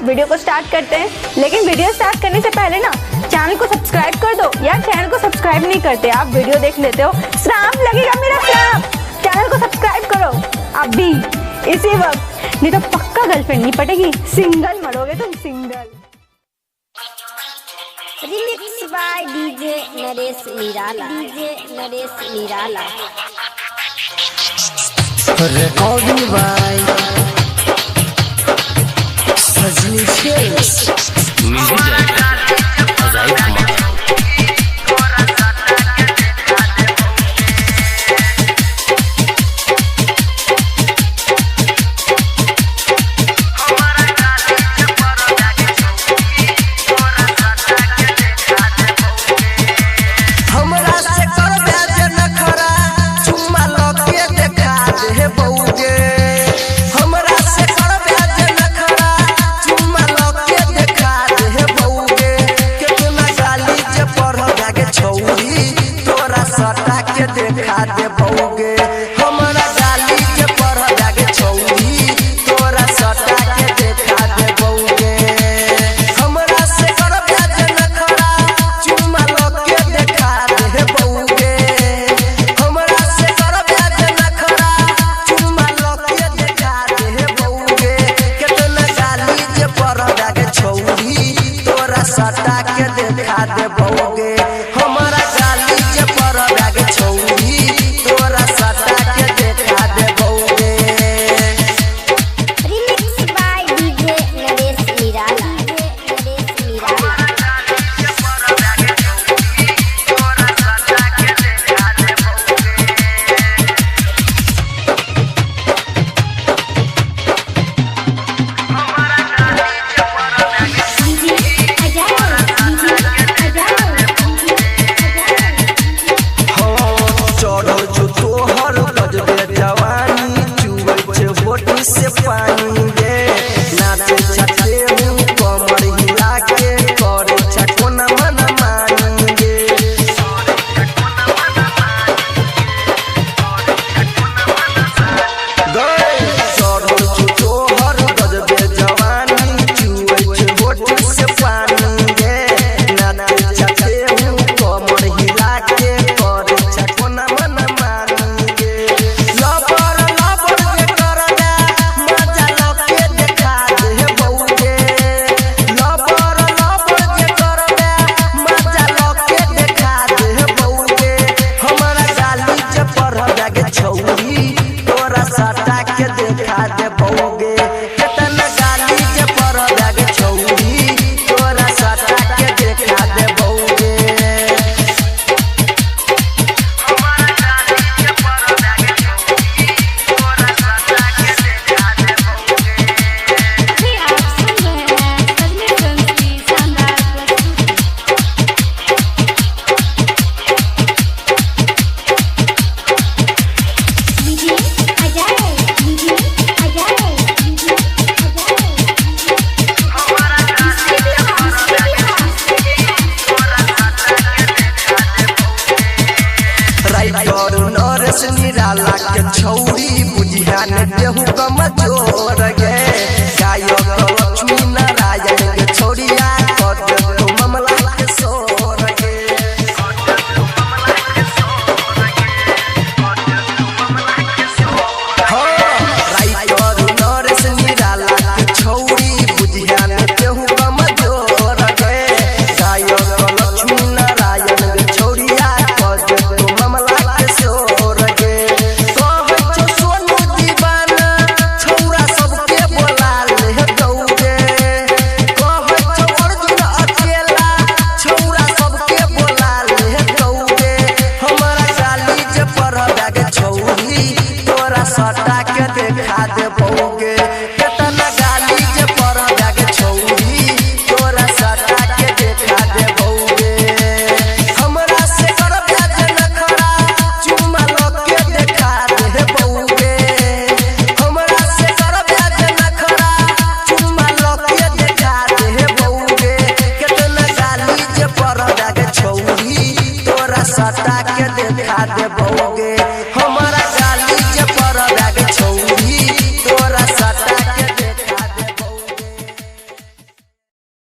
Video को start करते हैं। लेकिन वीडियो स्टार्ट करने से पहले ना चैनल को सब्सक्राइब कर दो। यार चैनल को सब्सक्राइब नहीं करते, आप वीडियो देख लेते हो, श्राप लगेगा मेरा श्राप। चैनल को सब्सक्राइब करो अभी इसी वक्त, नहीं तो पक्का गर्लफ्रेंड नहीं पटेगी, सिंगल मरोगे तुम, single. Remix by DJ Naresh Nirala, DJ Naresh निराला। Recording by